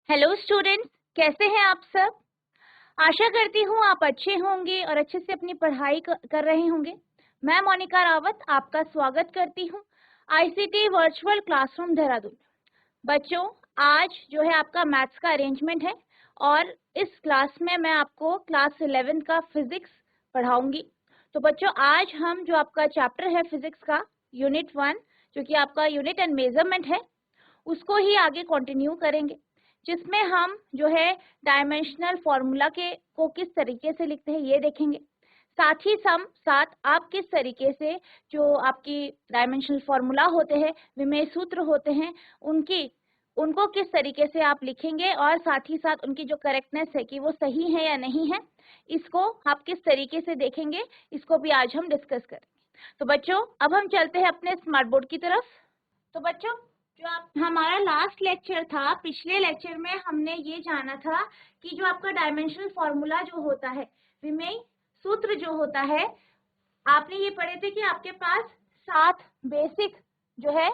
Hello students, कैसे हैं आप सब। आशा करती हूँ आप अच्छे होंगे और अच्छे से अपनी पढ़ाई कर रहे होंगे। मैं मोनिका रावत आपका स्वागत करती हूँ आईसीटी वर्चुअल क्लासरूम देहरादून। बच्चों, आज जो है आपका मैथ्स का अरेंजमेंट है और इस क्लास में मैं आपको क्लास 11 का फिजिक्स पढ़ाऊंगी। तो बच्चों, आज हम जो आपका चैप्टर है फिजिक्स का यूनिट 1, जो कि आपका यूनिट एंड मेजरमेंट है, उसको ही आगे कंटिन्यू करेंगे, जिसमें हम जो है डायमेंशनल फॉर्मूला के को किस तरीके से लिखते हैं ये देखेंगे। साथ ही साथ आप किस तरीके से जो आपकी डायमेंशनल फॉर्मूला होते हैं, विमेय सूत्र होते हैं, उनको किस तरीके से आप लिखेंगे और साथ ही साथ उनकी जो करेक्टनेस है कि वो सही है या नहीं है, इसको आप किस तरीके से देखेंगे, इसको भी आज हम डिस्कस करेंगे। तो बच्चों, अब हम चलते हैं अपने स्मार्ट बोर्ड की तरफ। तो बच्चों, जो आप हमारा लास्ट लेक्चर था, पिछले लेक्चर में हमने ये जाना था कि जो आपका डायमेंशनल फॉर्मूला जो होता है, विमेय सूत्र जो होता है, आपने ये पढ़े थे कि आपके पास 7 बेसिक जो है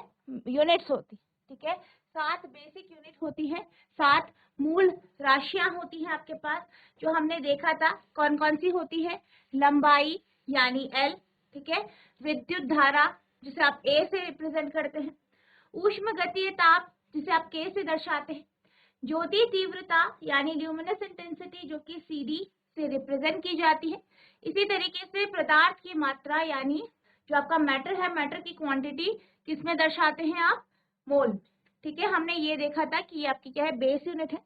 यूनिट्स होती, ठीक है, 7 बेसिक यूनिट होती है, 7 मूल राशियां होती हैं आपके पास। जो हमने देखा था कौन कौन सी होती है, लंबाई यानी L, ठीक है, विद्युत धारा जिसे आप A से रिप्रेजेंट करते हैं, ऊष्म गतीय ताप जिसे आप K से दर्शाते हैं, ज्योति तीव्रता यानी ल्यूमिनस इंटेंसिटी जो कि CD से रिप्रेजेंट की जाती है। इसी तरीके से पदार्थ की मात्रा यानी जो आपका मैटर है, मैटर की क्वांटिटी किसमें दर्शाते हैं आप, मोल, ठीक है। हमने ये देखा था कि ये आपकी क्या है, बेस यूनिट है।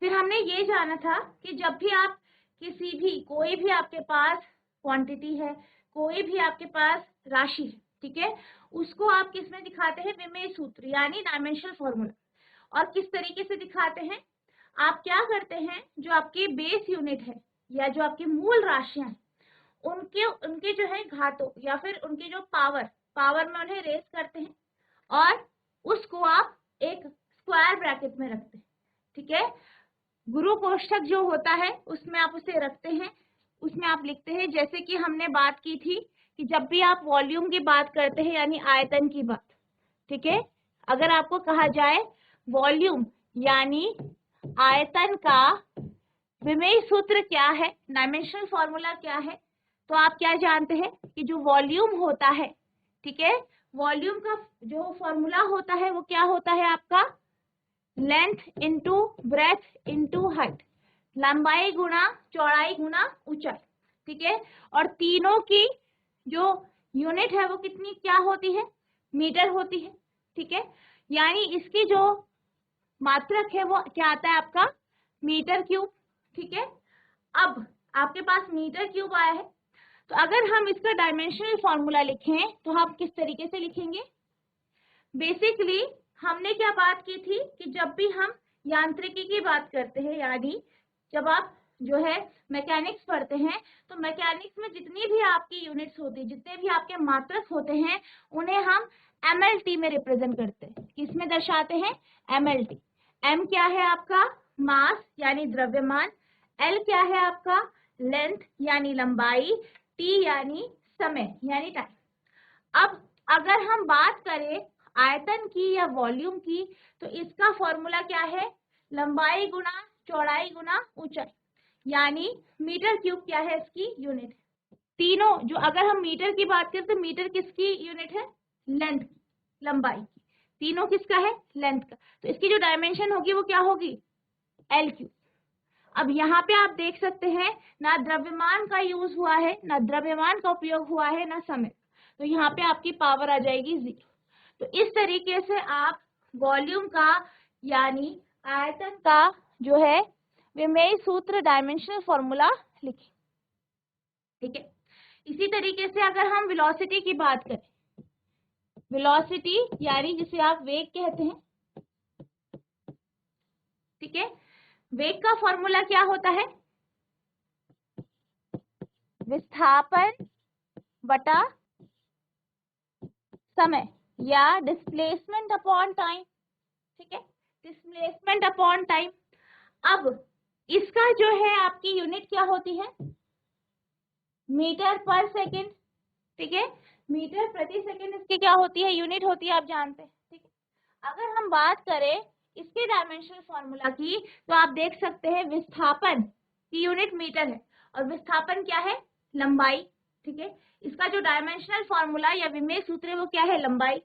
फिर हमने ये जाना था कि जब भी आप किसी भी कोई भी आपके पास क्वांटिटी है, कोई भी आपके पास राशि है, ठीक है, उसको आप किस में दिखाते हैं, विमेय सूत्र यानी डायमेंशनल फॉर्मूला। और किस तरीके से दिखाते हैं, आप क्या करते हैं, जो आपकी बेस यूनिट है या जो आपकी मूल राशियां हैं, उनके उनके जो है घातों या फिर उनके जो पावर में उन्हें रेस करते हैं और उसको आप एक स्क्वायर ब्रैकेट में रखते हैं, ठीक है। गुरु कोष्ठक जो होता है उसमें आप उसे रखते हैं, उसमें आप लिखते हैं, जैसे कि हमने बात की थी कि जब भी आप वॉल्यूम की बात करते हैं यानी आयतन की बात, ठीक है, अगर आपको कहा जाए वॉल्यूम यानी आयतन का विमेय सूत्र क्या है, डायमेंशनल फॉर्मूला क्या है, तो आप क्या जानते हैं कि जो वॉल्यूम होता है, ठीक है, वॉल्यूम का जो फॉर्मूला होता है वो क्या होता है आपका, length into breadth into height, लंबाई गुणा चौड़ाई गुणा ऊंचाई, ठीक है। और तीनों की जो यूनिट है वो कितनी क्या होती है, मीटर होती है, ठीक है। यानी इसकी जो मात्रक है वो क्या आता है आपका, मीटर क्यूब, ठीक है। अब आपके पास मीटर क्यूब आया है, तो अगर हम इसका डायमेंशनल फॉर्मूला लिखें तो हम किस तरीके से लिखेंगे। बेसिकली हमने क्या बात की थी कि जब भी हम यांत्रिकी की बात करते हैं, यानी जब आप जो है मैकेनिक्स पढ़ते हैं, तो मैकेनिक्स में जितनी भी आपकी यूनिट्स होती है, जितने भी आपके मात्रक होते हैं, उन्हें हम MLT में रिप्रेजेंट करते हैं। किसमें दर्शाते हैं, MLT। M क्या है आपका, मास यानी द्रव्यमान, L क्या है आपका, लेंथ यानी लंबाई, T यानी समय यानी टाइम। अब अगर हम बात करें आयतन की या वॉल्यूम की, तो इसका फॉर्मूला क्या है, लंबाई गुना चौड़ाई गुना ऊंचाई, यानी मीटर क्यूब क्या है इसकी यूनिट। तीनों जो अगर हम मीटर की बात करें तो मीटर किसकी यूनिट है, लेंथ, लंबाई की, तीनों किसका है, लेंथ का, तो इसकी जो डायमेंशन होगी वो क्या होगी, L क्यूब। अब यहाँ पे आप देख सकते हैं ना द्रव्यमान का यूज हुआ है, ना द्रव्यमान का उपयोग हुआ है, ना समय, तो यहाँ पे आपकी पावर आ जाएगी 0। तो इस तरीके से आप वॉल्यूम का यानी आयतन का जो है विमेय सूत्र डायमेंशनल फॉर्मूला लिखें, ठीक है। इसी तरीके से अगर हम वेलोसिटी की बात करें, वेलोसिटी यानी जिसे आप वेग कहते हैं, ठीक है, वेग का फॉर्मूला क्या होता है, विस्थापन बटा समय या डिस्प्लेसमेंट अपॉन टाइम, ठीक है, डिस्प्लेसमेंट अपॉन टाइम। अब इसका जो है आपकी यूनिट क्या होती है, मीटर पर सेकंड, ठीक है, मीटर प्रति सेकंड इसकी क्या होती है, यूनिट होती है, आप जानते हैं, ठीक है। अगर हम बात करें इसके डायमेंशनल फॉर्मूला की, तो आप देख सकते हैं विस्थापन की यूनिट मीटर है और विस्थापन क्या है, लंबाई। ठीक है, इसका जो डायमेंशनल फॉर्मूला या विमेय सूत्र है वो क्या है, लंबाई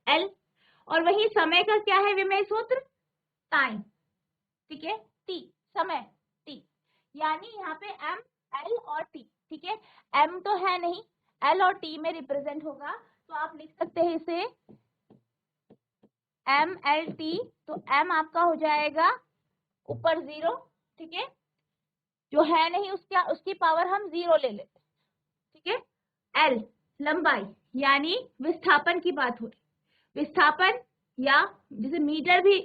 L, और वही समय का क्या है विमेय सूत्र, टाइम। ठीक है, T, समय T, यानी यहाँ पे M, L और T। ठीक है, M तो है नहीं, L और T में रिप्रेजेंट होगा, तो आप लिख सकते हैं इसे MLT। तो M आपका हो जाएगा ऊपर 0, ठीक है, जो है नहीं उसकी पावर हम 0 ले लेते। ठीक है, L लंबाई, यानी विस्थापन की बात हो रही, विस्थापन या जैसे मीटर भी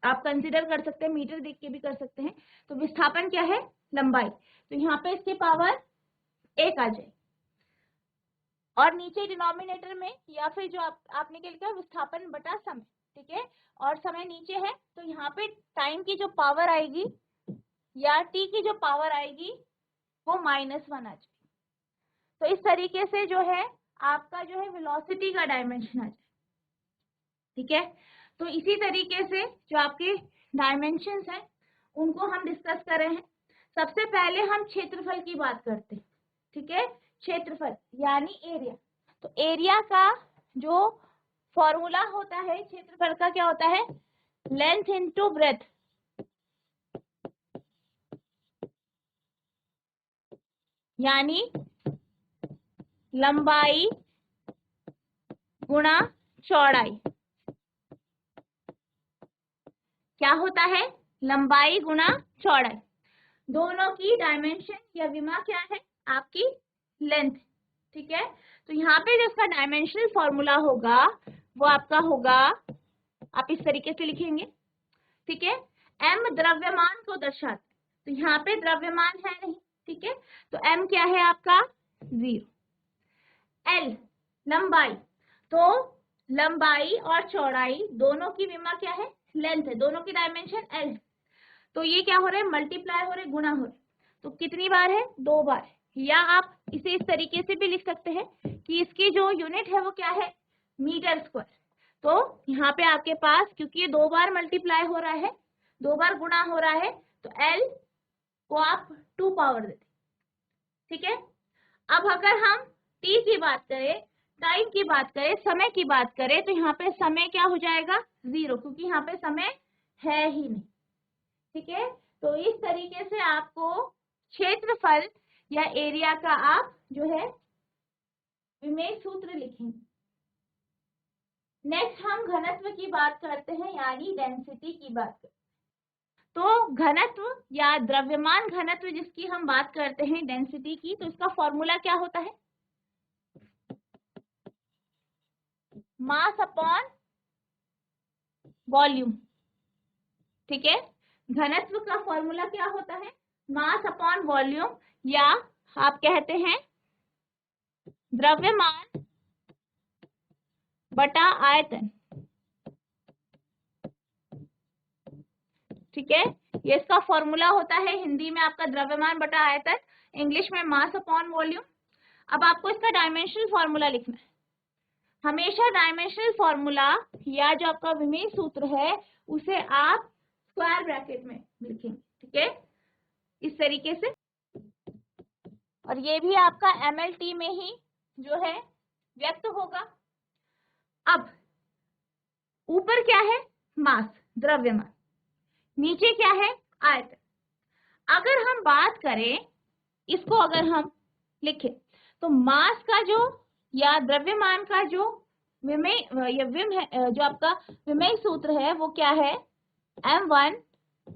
आप कंसीडर कर सकते हैं, मीटर देख के भी कर सकते हैं। तो विस्थापन क्या है, लंबाई, तो यहाँ पे इसकी पावर 1 आ जाए, और नीचे डिनोमिनेटर में या फिर जो आपने क्या लिखा, विस्थापन बटा समय। ठीक है, और समय नीचे है, तो यहाँ पे टाइम की जो पावर आएगी या टी की जो पावर आएगी वो -1 आ जाए। तो इस तरीके से जो है आपका जो है वेलोसिटी का डायमेंशन आ जाए। ठीक है, तो इसी तरीके से जो आपके डायमेंशंस हैं उनको हम डिस्कस कर रहे हैं। सबसे पहले हम क्षेत्रफल की बात करते हैं। ठीक है, क्षेत्रफल यानी एरिया। तो एरिया का जो फॉर्मूला होता है क्षेत्रफल का, क्या होता है, लेंथ इनटू ब्रेथ, यानी लंबाई गुणा चौड़ाई। क्या होता है, लंबाई गुणा चौड़ाई, दोनों की डायमेंशन या विमा क्या है, आपकी लेंथ। ठीक है, तो यहाँ पे जो इसका डायमेंशनल फॉर्मूला होगा वो आपका होगा, आप इस तरीके से लिखेंगे। ठीक है, m द्रव्यमान को दर्शाता है, तो यहाँ पे द्रव्यमान है नहीं। ठीक है, तो m क्या है आपका 0। L लंबाई, तो लंबाई और चौड़ाई दोनों की विमा क्या है, लेंथ है, दोनों की डायमेंशन L। तो ये क्या हो रहा है, मल्टीप्लाई हो रहे, गुणा हो रहे, तो कितनी बार है, 2 बार है। या आप इसे इस तरीके से भी लिख सकते हैं कि इसकी जो यूनिट है वो क्या है, मीटर स्क्वायर। तो यहाँ पे आपके पास, क्योंकि ये 2 बार मल्टीप्लाई हो रहा है, 2 बार गुणा हो रहा है, तो L को आप 2 पावर देते। ठीक है, अब अगर हम T की बात करें, टाइम की बात करें, समय की बात करें, तो यहाँ पे समय क्या हो जाएगा, 0, क्योंकि यहाँ पे समय है ही नहीं। ठीक है, तो इस तरीके से आपको क्षेत्रफल या एरिया का आप जो है विमेय सूत्र लिखेंगे। नेक्स्ट हम घनत्व की बात करते हैं, यानी डेंसिटी की बात करते हैं। तो घनत्व या द्रव्यमान घनत्व जिसकी हम बात करते हैं, डेंसिटी की, तो इसका फॉर्मूला क्या होता है, मास अपॉन वॉल्यूम। ठीक है, घनत्व का फॉर्मूला क्या होता है, मास अपॉन वॉल्यूम, या आप कहते हैं द्रव्यमान बटा आयतन। ठीक है, ये इसका फॉर्मूला होता है, हिंदी में आपका द्रव्यमान बटा आयतन, इंग्लिश में मास अपॉन वॉल्यूम। अब आपको इसका डायमेंशनल फॉर्मूला लिखना है। हमेशा डायमेंशनल फॉर्मूला या जो आपका विमेय सूत्र है उसे आप स्क्वायर ब्रैकेट में लिखेंगे। ठीक है, इस तरीके से, और ये भी आपका MLT में ही जो है व्यक्त होगा। अब ऊपर क्या है, मास द्रव्यमान, नीचे क्या है, आयतन। अगर हम बात करें इसको, अगर हम लिखें, तो मास का जो या द्रव्यमान का जो विमेय या विम है, जो आपका विमेय सूत्र है वो क्या है, M1,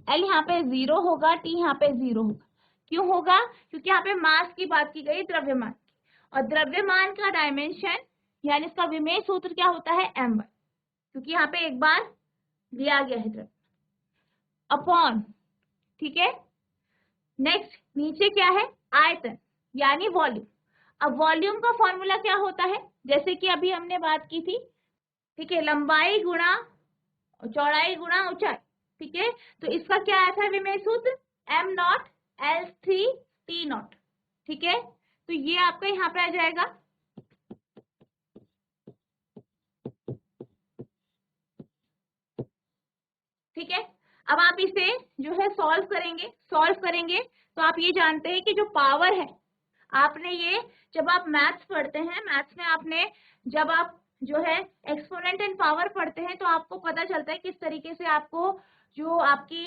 L यहाँ पे 0 होगा, T यहाँ पे 0 होगा। क्यों होगा, क्योंकि यहाँ पे मास की बात की गई, द्रव्यमान की, और द्रव्यमान का डायमेंशन यानी इसका विमेय सूत्र क्या होता है, M1, क्योंकि यहाँ पे एक बार दिया गया है द्रव्य, अपॉन। ठीक है, नेक्स्ट नीचे क्या है, आयतन यानी वॉल्यूम। अब वॉल्यूम का फॉर्मूला क्या होता है, जैसे कि अभी हमने बात की थी। ठीक है, लंबाई गुणा चौड़ाई गुणा ऊंचाई। ठीक है, तो इसका क्या आया था विमेय सूत्र, M0 L3 T0। ठीक है, तो ये आपका यहाँ पे आ जाएगा। ठीक है। अब आप इसे जो है सॉल्व करेंगे तो आप ये जानते हैं कि जो पावर है, आपने ये जब आप मैथ्स पढ़ते हैं, मैथ्स में आपने जब आप जो है एक्सपोनेंट एंड पावर पढ़ते हैं तो आपको पता चलता है किस तरीके से आपको जो आपकी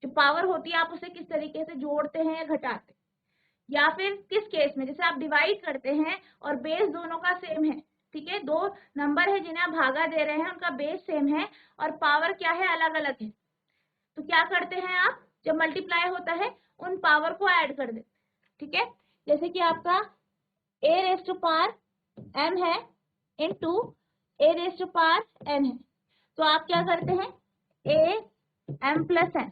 जो पावर होती है आप उसे किस तरीके से जोड़ते हैं या घटाते हैं, या फिर किस केस में जैसे आप डिवाइड करते हैं और बेस दोनों का सेम है, ठीक है, दो नंबर है जिन्हें आप भागा दे रहे हैं, उनका बेस सेम है और पावर क्या है, अलग अलग है, तो क्या करते हैं आप, जब मल्टीप्लाई होता है उन पावर को ऐड कर देते, ठीक है। जैसे कि आपका a raise to power m है into a raise to power n है, तो आप क्या करते हैं a m प्लस n।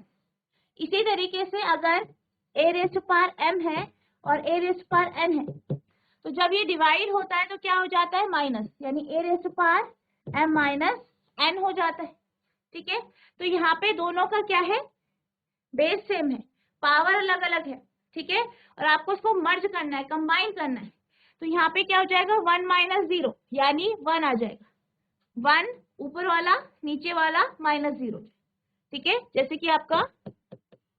इसी तरीके से अगर a raise to power m है और a raise to power n है, तो जब ये डिवाइड होता है तो क्या हो जाता है, माइनस, यानी a raise to power m minus n हो जाता है, ठीक है। तो यहाँ पे दोनों का क्या है, बेस सेम है, पावर अलग अलग है, ठीक है, और आपको इसको मर्ज करना है, कंबाइन करना है, तो यहाँ पे क्या हो जाएगा, 1 माइनस 0 यानी 1 आ जाएगा, 1 ऊपर वाला नीचे वाला माइनस 0, ठीक है। जैसे कि आपका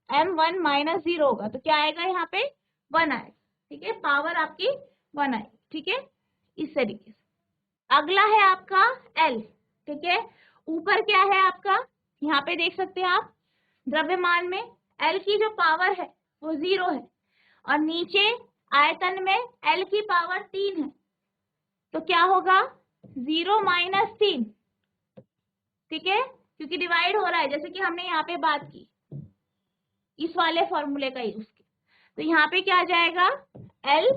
m1 माइनस 0 होगा तो क्या आएगा, यहाँ पे 1 आएगा, ठीक है, पावर आपकी 1 आएगी, ठीक है, इस तरीके से। अगला है आपका L, ठीक है, ऊपर क्या है आपका, यहाँ पे देख सकते हैं आप द्रव्यमान में L की जो पावर है वो 0 है और नीचे आयतन में L की पावर 3 है, तो क्या होगा 0 माइनस 3, ठीक है, क्योंकि डिवाइड हो रहा है, जैसे कि हमने यहाँ पे बात की इस वाले फॉर्मूले का यूज किया, तो यहाँ पे क्या आ जाएगा L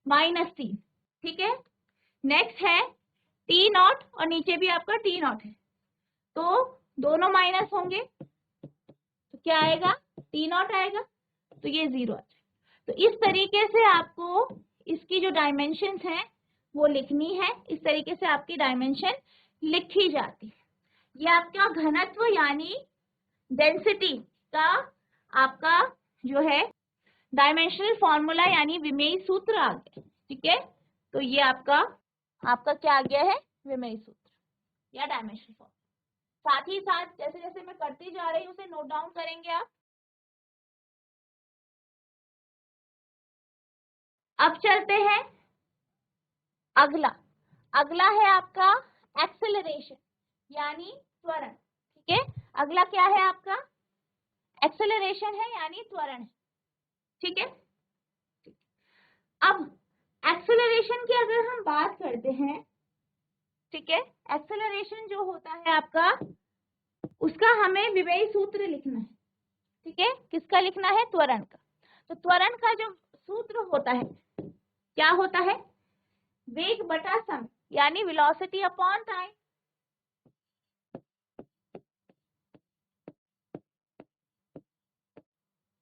माइनस 3, ठीक है। नेक्स्ट है T नॉट और नीचे भी आपका T नॉट है, तो दोनों माइनस होंगे तो क्या आएगा, T नॉट आएगा, तो ये 0 आ जाएगा। तो इस तरीके से आपको इसकी जो डायमेंशंस हैं वो लिखनी है, इस तरीके से आपकी डायमेंशन लिखी जाती है। ये आपका घनत्व यानी डेंसिटी का आपका जो है डायमेंशनल फॉर्मूला यानी विमेय सूत्र आ गया, ठीक है। तो ये आपका क्या आ गया है, विमेय सूत्र या डायमेंशनल फॉर्मूला। साथ ही साथ जैसे जैसे मैं करती जा रही हूँ उसे नोट डाउन करेंगे आप। अब चलते हैं अगला है आपका एक्सेलरेशन यानी त्वरण, ठीक है। अगला क्या है आपका, एक्सेलरेशन है यानी त्वरण है, ठीक है। अब एक्सेलरेशन की अगर हम बात करते हैं, ठीक है, एक्सेलरेशन जो होता है आपका उसका हमें विमेय सूत्र लिखना है, ठीक है। किसका लिखना है, त्वरण का। तो त्वरण का जो सूत्र होता है क्या होता है, वेग बटा समय यानी वेलोसिटी अपॉन टाइम,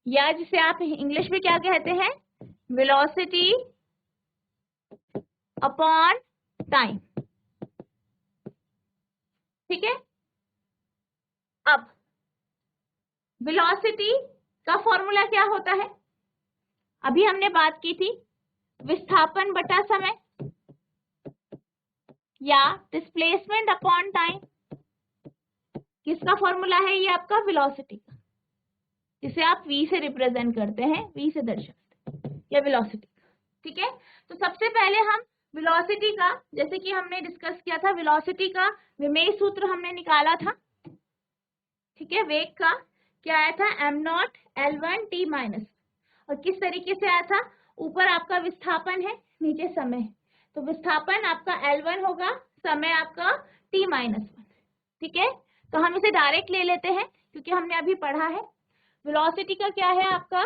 या जिसे आप इंग्लिश में क्या कहते हैं, वेलोसिटी अपॉन टाइम, ठीक है। अब वेलोसिटी का फॉर्मूला क्या होता है, अभी हमने बात की थी, विस्थापन बटा समय या डिस्प्लेसमेंट अपॉन टाइम। किसका फॉर्मूला है, ये आपका वेलोसिटी का, जिसे आप v से रिप्रेजेंट करते हैं, v से दर्शाते हैं, या वेलोसिटी का, ठीक है। तो सबसे पहले हम वेलोसिटी का, जैसे कि हमने डिस्कस किया था, वेलोसिटी का विमेय सूत्र हमने निकाला था, ठीक है। वेग का क्या आया था, m0 L1 t माइनस, और किस तरीके से आया था, ऊपर आपका विस्थापन है नीचे समय है, तो विस्थापन आपका L1 होगा, समय आपका t माइनस 1, ठीक है। तो हम इसे डायरेक्ट ले लेते हैं क्योंकि हमने अभी पढ़ा है। वेलोसिटी का क्या है आपका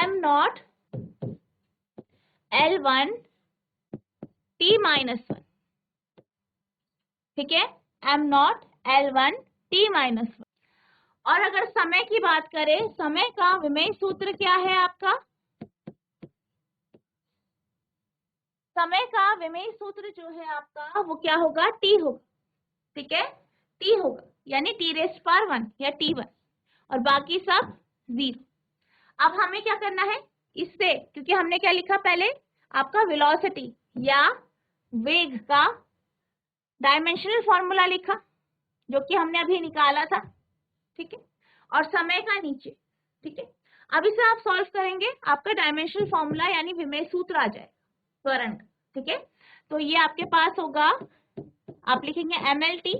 m0 L1 t माइनस 1, ठीक है, m0 L1 t माइनस 1। और अगर समय की बात करें, समय का विमेय सूत्र क्या है आपका, समय का विमेय सूत्र जो है आपका वो क्या होगा, t होगा, ठीक है, t होगा यानी t रेज़ पावर 1 या t1 और बाकी सब 0। अब हमें क्या करना है इससे, क्योंकि हमने क्या लिखा पहले, आपका वेलोसिटी या वेग का डायमेंशनल फॉर्मूला लिखा, जो कि हमने अभी निकाला था, ठीक है, और समय का नीचे, ठीक है। अब इसे आप सॉल्व करेंगे, आपका डायमेंशनल फॉर्मूला यानी विमेय सूत्र आ जाए त्वरण का, ठीक है। तो ये आपके पास होगा, आप लिखेंगे MLT,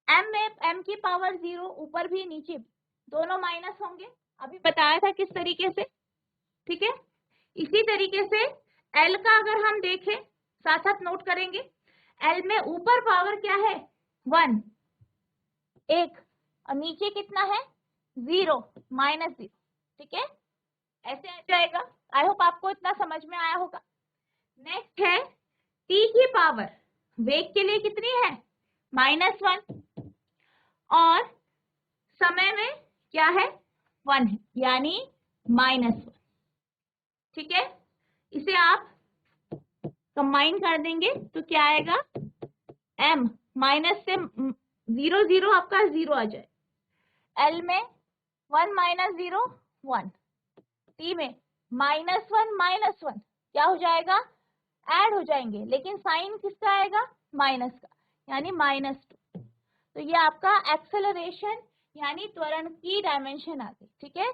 m में m की पावर 0, ऊपर भी नीचे भी दोनों माइनस होंगे, अभी बताया था किस तरीके से, ठीक है। इसी तरीके से L का अगर हम देखें, साथ साथ नोट करेंगे, L में ऊपर पावर क्या है 1, 1, और नीचे कितना है 0, -0, ठीक है, ऐसे आ जाएगा। आई होप आपको इतना समझ में आया होगा। नेक्स्ट है t की पावर, वेग के लिए कितनी है -1, और समय में क्या है 1 है, यानी -1, ठीक है। इसे आप कंबाइन कर देंगे तो क्या आएगा, m माइनस से 0, 0 आपका 0 आ जाए, L में 1 - 0 1, T में -1 क्या हो जाएगा, ऐड हो जाएंगे, लेकिन साइन किसका आएगा माइनस का, यानी -2। तो ये आपका एक्सेलरेशन यानी त्वरण की डायमेंशन आ गई, ठीक है।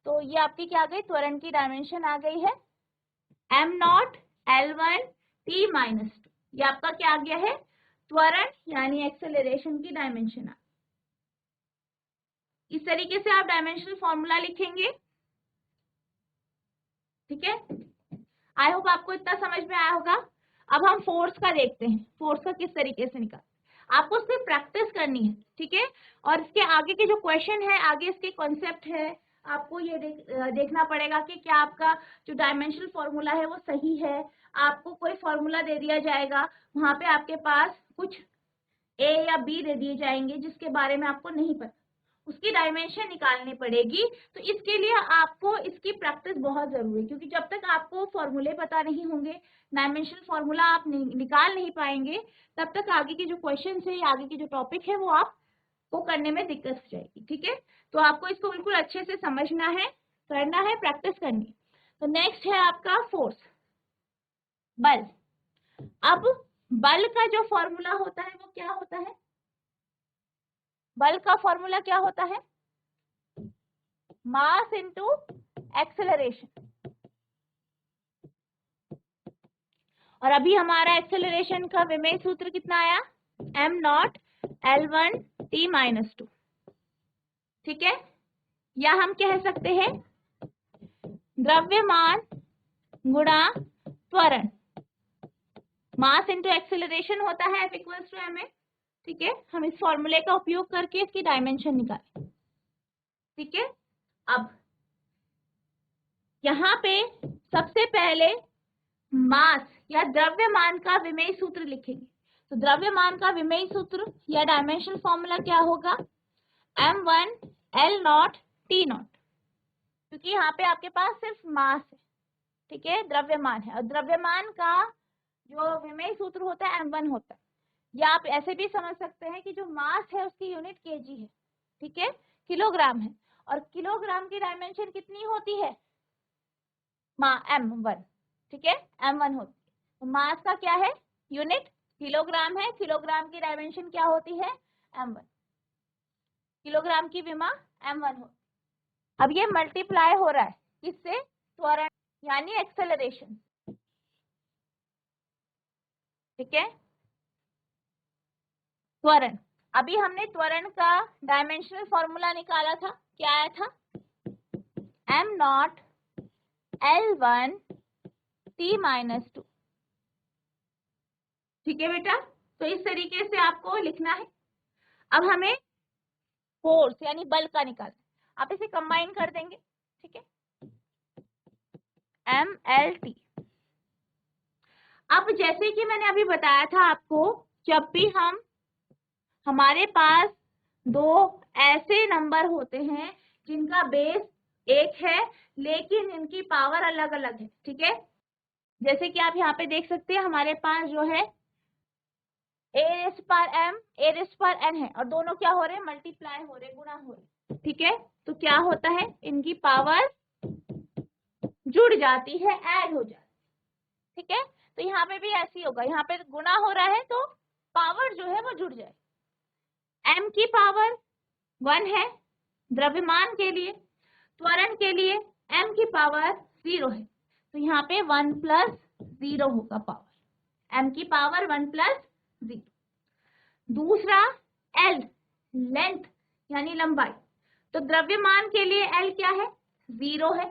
तो ये आपकी क्या आ गई, त्वरण की डायमेंशन आ गई है m0 L1 T -2, ये आपका क्या आ गया है, त्वरण यानी एक्सेलरेशन की डायमेंशन आ। इस तरीके से आप डायमेंशनल फॉर्मूला लिखेंगे, ठीक है। आई होप आपको इतना समझ में आया होगा। अब हम फोर्स का देखते हैं, फोर्स का किस तरीके से निकाल, आपको सिर्फ प्रैक्टिस करनी है, ठीक है। और इसके आगे के जो क्वेश्चन है, आगे इसके कॉन्सेप्ट है, आपको ये देखना पड़ेगा कि क्या आपका जो डायमेंशनल फॉर्मूला है वो सही है। आपको कोई फॉर्मूला दे दिया जाएगा, वहां पे आपके पास कुछ A या B दे दिए जाएंगे जिसके बारे में आपको नहीं पता, उसकी डायमेंशन निकालनी पड़ेगी। तो इसके लिए आपको इसकी प्रैक्टिस बहुत जरूरी है, क्योंकि जब तक आपको फॉर्मूले पता नहीं होंगे, डायमेंशनल फॉर्मूला आप निकाल नहीं पाएंगे, तब तक आगे के जो क्वेश्चन है या आगे के जो टॉपिक है वो आपको करने में दिक्कत हो जाएगी, ठीक है। तो आपको इसको बिल्कुल अच्छे से समझना है, करना है, प्रैक्टिस करनी है। तो नेक्स्ट है आपका फोर्स, बल। अब बल का जो फॉर्मूला होता है वो क्या होता है, बल का फॉर्मूला क्या होता है, मास इनटू एक्सेलरेशन। और अभी हमारा एक्सेलरेशन का विमेय सूत्र कितना आया, m0 L1 T -2, ठीक है। या हम कह सकते हैं द्रव्यमान गुणा त्वरण, मास इनटू एक्सेलरेशन होता है F = ma, ठीक है। हम इस फॉर्मूले का उपयोग करके इसकी डायमेंशन निकालें, ठीक है। अब यहाँ पे सबसे पहले मास या द्रव्यमान का विमेय सूत्र लिखेंगे। तो द्रव्यमान का विमेय सूत्र या डायमेंशनल फॉर्मूला क्या होगा, m1 L0 T0, क्योंकि यहाँ पे आपके पास सिर्फ मास है, ठीक है, द्रव्यमान है, और द्रव्यमान का जो विमेय सूत्र होता है m1 होता है। या आप ऐसे भी समझ सकते हैं कि जो मास है उसकी यूनिट kg है, ठीक है, किलोग्राम है, और किलोग्राम की डायमेंशन कितनी होती है m1, ठीक है, m1 होती है। तो मास का क्या है यूनिट किलोग्राम है, किलोग्राम की डायमेंशन क्या होती है m1, किलोग्राम की विमा m1 होती है। अब ये मल्टीप्लाई हो रहा है किससे, त्वरण यानी एक्सेलरेशन, ठीक है, त्वरण। अभी हमने त्वरण का डायमेंशनल फॉर्मूला निकाला था, क्या आया था, m0 L1 T -2, ठीक है बेटा। तो इस तरीके से आपको लिखना है। अब हमें फोर्स यानी बल का निकालना, आप इसे कंबाइन कर देंगे, ठीक है, MLT। अब जैसे कि मैंने अभी बताया था आपको, जब भी हमारे पास दो ऐसे नंबर होते हैं जिनका बेस एक है लेकिन इनकी पावर अलग अलग है, ठीक है, जैसे कि आप यहाँ पे देख सकते हैं हमारे पास जो है a⁻m a⁻n है, और दोनों क्या हो रहे हैं, मल्टीप्लाई हो रहे, गुणा हो रहे, ठीक है। तो क्या होता है, इनकी पावर जुड़ जाती है, ऐड हो जाती है, ठीक है। तो यहाँ पे भी ऐसे ही होगा, यहाँ पे गुणा हो रहा है तो पावर जो है वो जुड़ जाए। m की पावर 1 है द्रव्यमान के लिए, त्वरण के लिए m की पावर 0 है, तो यहाँ पे 1 + 0 होगा पावर, m की पावर 1 + 0। दूसरा l लेंथ यानी लंबाई, तो द्रव्यमान के लिए l क्या है 0 है,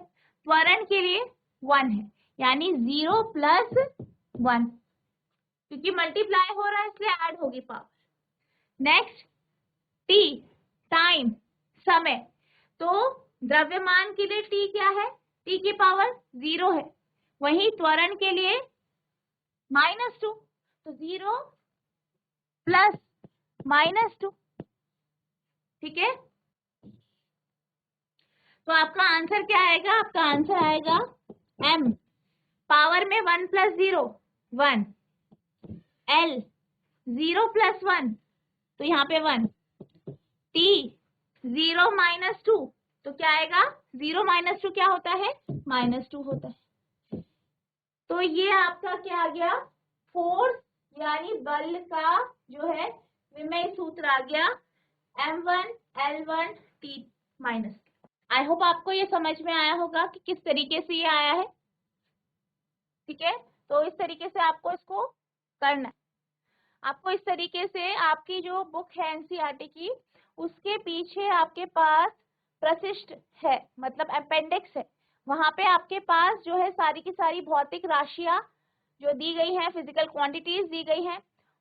त्वरण के लिए 1 है, यानी 0 + 1, क्योंकि मल्टीप्लाई हो रहा है इसलिए ऐड होगी पावर। नेक्स्ट t टाइम समय, तो द्रव्यमान के लिए t क्या है, t की पावर 0 है, वहीं त्वरण के लिए -2, तो 0 + -2, ठीक है। तो आपका आंसर क्या आएगा, आपका आंसर आएगा m पावर में 1 + 0 1, l 0 + 1 तो यहाँ पे 1, t 0 - 2 तो क्या आएगा, 0 - 2 क्या होता है, -2 होता है। तो ये आपका क्या आ गया, फोर्स यानी बल का जो है विमेय सूत्र आ गया m1 l1 t - I hope आपको ये समझ में आया होगा कि किस तरीके से ये आया है, ठीक है। तो इस तरीके से आपको इसको करना है, आपको इस तरीके से आपकी जो बुक है एनसीईआरटी की, उसके पीछे आपके पास प्रशिष्ट है, मतलब अपेंडिक्स है, वहां पे आपके पास जो है सारी की सारी भौतिक राशियां जो दी गई हैं, फिजिकल क्वांटिटीज दी गई हैं,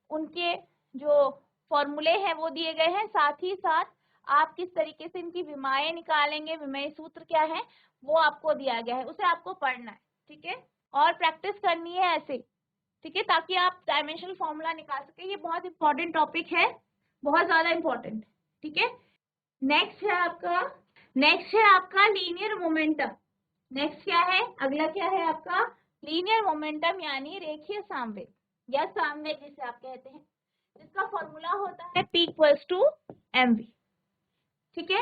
उनके जो फॉर्मूले हैं वो दिए गए हैं, साथ ही साथ आप किस तरीके से इनकी विमाएं निकालेंगे, विमेय सूत्र क्या है वो आपको दिया गया है, उसे आपको पढ़ना है, ठीक है, और प्रैक्टिस करनी है ऐसे, ठीक है, ताकि आप डायमेंशनल फॉर्मूला निकाल सके। ये बहुत इंपॉर्टेंट टॉपिक है, बहुत ज्यादा इंपॉर्टेंट, ठीक है। नेक्स्ट है आपका लीनियर मोमेंटम। नेक्स्ट क्या है, अगला क्या है आपका लीनियर मोमेंटम यानी रेखीय सामवेग या सामवेग जिसे आप कहते हैं, जिसका फॉर्मूला होता है P = mv, ठीक है।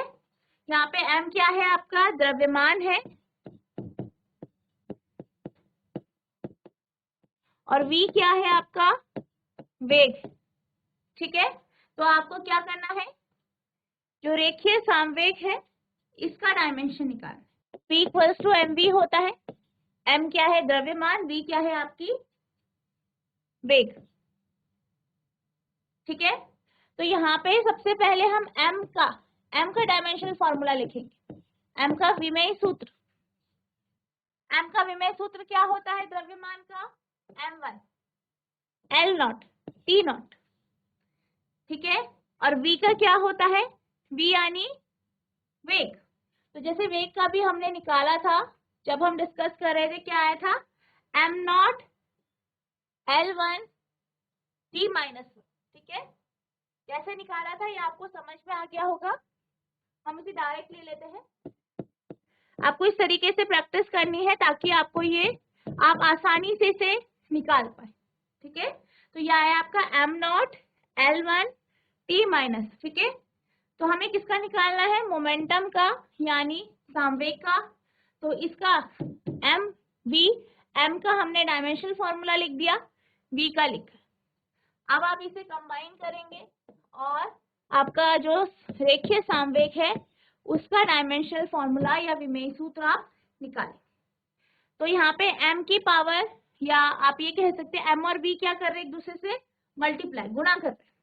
यहाँ पे m क्या है आपका द्रव्यमान है और v क्या है आपका वेग, ठीक है। तो आपको क्या करना है, जो रेखीय सामवेग है इसका डायमेंशन निकालना है। P = mv होता है, m क्या है द्रव्यमान, v क्या है आपकी वेग, ठीक है। तो यहाँ पे सबसे पहले हम m का डायमेंशनल फॉर्मूला लिखेंगे, m का विमेय सूत्र, m का विमेय सूत्र क्या होता है द्रव्यमान का, m1 l0 t0, ठीक है। और v का क्या होता है, v यानी वेग, तो जैसे वेग का भी हमने निकाला था जब हम डिस्कस कर रहे थे, क्या आया था m0 l1 t - 1, ठीक है। कैसे निकाला था ये आपको समझ में आ गया होगा, हम इसे डायरेक्ट ले लेते हैं। आपको इस तरीके से प्रैक्टिस करनी है ताकि आपको ये आप आसानी से इसे निकाल पाए, ठीक है। तो यह आया आपका m0 l1 t-, ठीक है। तो हमें किसका निकालना है, मोमेंटम का यानी सामवेग का, तो इसका m v, m का हमने डायमेंशनल फॉर्मूला लिख दिया, v का लिखा। अब आप इसे कंबाइन करेंगे और आपका जो रेखीय सामवेग है उसका डायमेंशनल फॉर्मूला या विमेय सूत्र आप निकालें। तो यहाँ पे m की पावर, या आप ये कह सकते हैं m और v क्या कर रहे हैं एक दूसरे से मल्टीप्लाई, गुणा कर रहे हैं,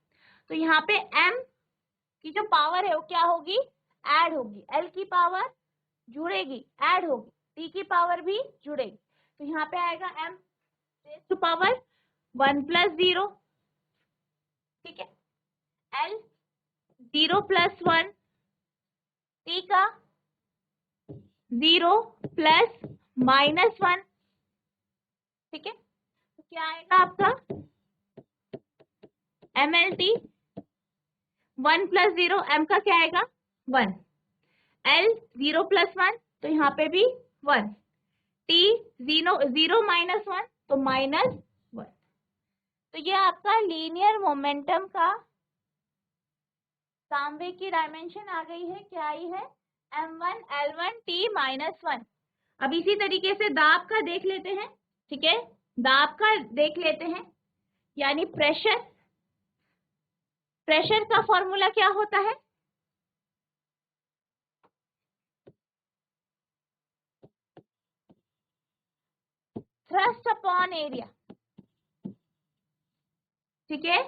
तो यहाँ पे m की जो पावर है वो क्या होगी, ऐड होगी, l की पावर जुड़ेगी, ऐड होगी, t की पावर भी जुड़ेगी, तो यहाँ पे आएगा m रेज़ टू पावर 1 + 0, ठीक है, l 0 + 1, t का 0 + -1, ठीक है। तो क्या आएगा आपका mlt 1 + 0, m का क्या आएगा 1, l 0 + 1 तो यहाँ पे भी 1, t 0 -1 तो -1। तो ये आपका लीनियर मोमेंटम का सामवेग की डायमेंशन आ गई है, क्या आई है m1 l1 t - 1। अब इसी तरीके से दाब का देख लेते हैं, ठीक है। दाब का देख लेते हैं, यानी प्रेशर। प्रेशर का फॉर्मूला क्या होता है? थ्रस्ट अपॉन एरिया, ठीक है,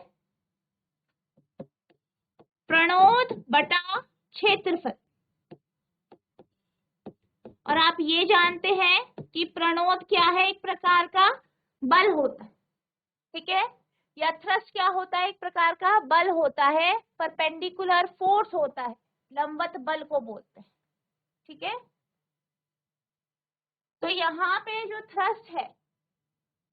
प्रणोद बटा क्षेत्रफल। और आप ये जानते हैं कि प्रणोद क्या है? एक प्रकार का बल होता है, ठीक है, या थ्रस्ट क्या होता है? एक प्रकार का बल होता है, परपेंडिकुलर फोर्स होता है, लंबवत बल को बोलते हैं, ठीक है। तो यहाँ पे जो थ्रस्ट है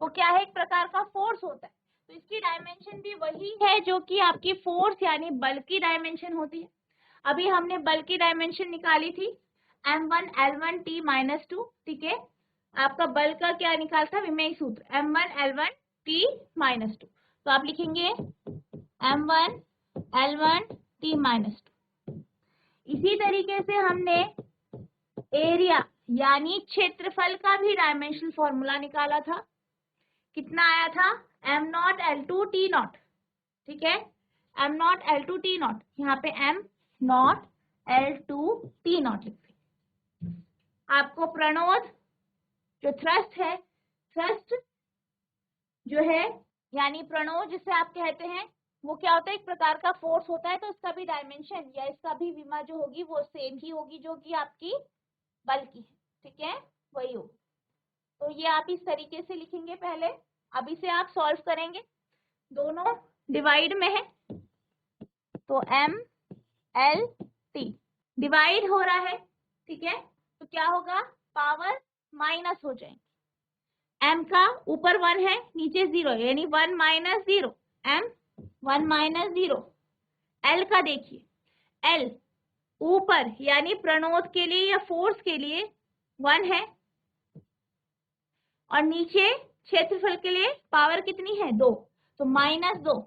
वो क्या है? एक प्रकार का फोर्स होता है। तो इसकी डायमेंशन भी वही है जो कि आपकी फोर्स यानी बल की डायमेंशन होती है। अभी हमने बल की डायमेंशन निकाली थी m1 L1 T माइनस 2, ठीक है। आपका बल का क्या निकाला था? विमेय सूत्र m1 L1 T माइनस 2। तो आप लिखेंगे m1 L1 T माइनस 2। इसी तरीके से हमने एरिया यानी क्षेत्रफल का भी डायमेंशनल फॉर्मूला निकाला था। कितना आया था? m not L2 T not, ठीक है, m not L2 T not, यहाँ पे m not L2 T not लिखते। आपको प्रणोद जो थ्रस्ट है, थ्रस्ट जो है यानी प्रणोद जिसे आप कहते हैं, वो क्या होता है? एक प्रकार का फोर्स होता है। तो इसका भी डायमेंशन या इसका भी विमा जो होगी वो सेम ही होगी जो कि आपकी बल की है, ठीक है, वही होगी। तो ये आप इस तरीके से लिखेंगे पहले। अब इसे आप सॉल्व करेंगे, दोनों डिवाइड में है, तो m l t डिवाइड हो रहा है, ठीक है, तो क्या होगा? पावर माइनस हो जाएंगे। m का ऊपर 1 है, नीचे 0, यानी 1 माइनस 0, m 1 माइनस 0। l का देखिए, l ऊपर यानी प्रणोद के लिए या फोर्स के लिए 1 है, और नीचे क्षेत्रफल के लिए पावर कितनी है? 2, तो माइनस 2,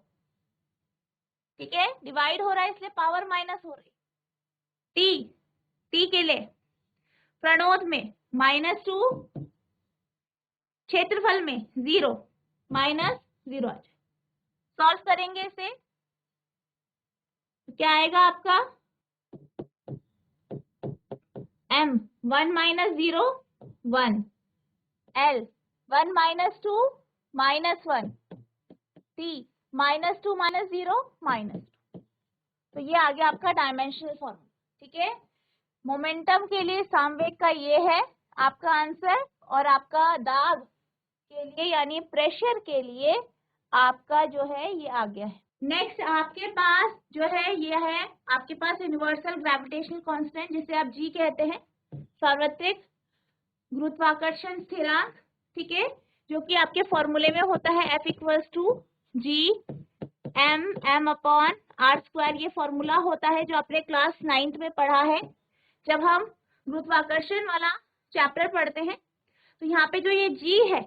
ठीक है, डिवाइड हो रहा है इसलिए पावर माइनस हो रही। t के लिए प्रणोद में -2, क्षेत्रफल में 0, -0 आ जाए। सॉल्व करेंगे इसे, तो क्या आएगा आपका? m 1 minus 0 1, l 1 minus 2 -1, t -2 minus 0 -2। तो ये आ गया आपका डायमेंशनल फॉर्मूला, ठीक है। मोमेंटम के लिए संवेग का ये है आपका आंसर, और आपका दाब के लिए यानी प्रेशर के लिए आपका जो है ये आ गया है। नेक्स्ट आपके पास जो है ये है आपके पास यूनिवर्सल ग्रेविटेशनल कांस्टेंट, जिसे आप जी कहते हैं, सार्वत्रिक गुरुत्वाकर्षण स्थिरांक, ठीक है, जो कि आपके फॉर्मूले में होता है F equals to G m upon r square. ये फॉर्मूला होता है जो आपने क्लास 9th में पढ़ा है जब हम गुरुत्वाकर्षण वाला चैप्टर पढ़ते हैं। तो यहाँ पे जो ये जी है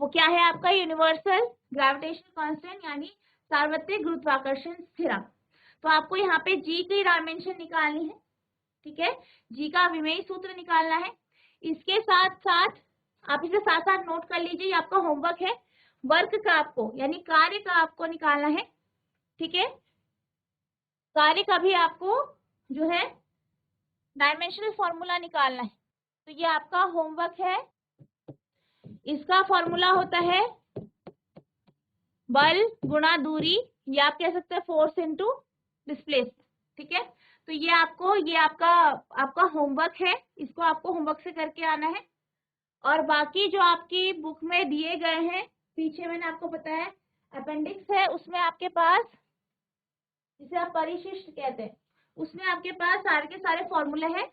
वो क्या है? आपका यूनिवर्सल ग्रेविटेशनल कांस्टेंट यानी सार्वत्रिक गुरुत्वाकर्षण स्थिरांक। तो आपको यहाँ पे जी की डायमेंशन निकालनी है, ठीक है, जी का विमेय सूत्र निकालना है। इसके साथ साथ आप इसे साथ साथ नोट कर लीजिए, ये आपका होमवर्क है। वर्क का आपको यानी कार्य का आपको निकालना है, ठीक है, कार्य का भी आपको जो है डायमेंशनल फॉर्मूला निकालना है। तो ये आपका होमवर्क है। इसका फॉर्मूला होता है बल गुणा दूरी, या आप कह सकते हैं फोर्स इनटू डिस्प्लेसमेंट, ठीक है। तो ये आपका होमवर्क है, इसको आपको होमवर्क से करके आना है। और बाकी जो आपकी बुक में दिए गए हैं, पीछे मैंने आपको बताया अपेंडिक्स है, उसमें आपके पास जिसे आप परिशिष्ट कहते हैं, उसमें आपके पास सारे के सारे फॉर्मूले हैं।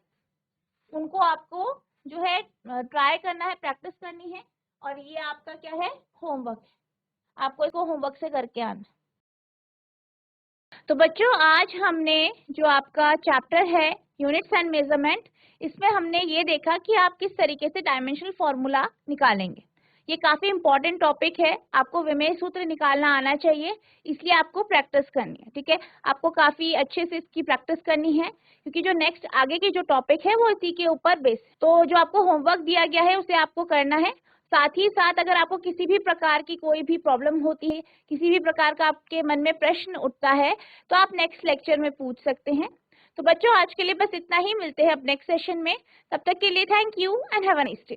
उनको आपको जो है ट्राई करना है, प्रैक्टिस करनी है, और ये आपका क्या है? होमवर्क है, आपको इसको होमवर्क से करके आना। तो बच्चों आज हमने जो आपका चैप्टर है यूनिट्स एंड मेजरमेंट, इसमें हमने ये देखा कि आप किस तरीके से डायमेंशनल फॉर्मूला निकालेंगे। ये काफी इंपॉर्टेंट टॉपिक है, आपको विमेय सूत्र निकालना आना चाहिए, इसलिए आपको प्रैक्टिस करनी है, ठीक है। आपको काफी अच्छे से इसकी प्रैक्टिस करनी है, क्योंकि जो नेक्स्ट आगे की जो टॉपिक है वो इसी के ऊपर बेस। तो जो आपको होमवर्क दिया गया है उसे आपको करना है। साथ ही साथ अगर आपको किसी भी प्रकार की कोई भी प्रॉब्लम होती है, किसी भी प्रकार का आपके मन में प्रश्न उठता है, तो आप नेक्स्ट लेक्चर में पूछ सकते हैं। तो बच्चों आज के लिए बस इतना ही, मिलते हैं अब नेक्स्ट सेशन में। तब तक के लिए thank you and have a nice day.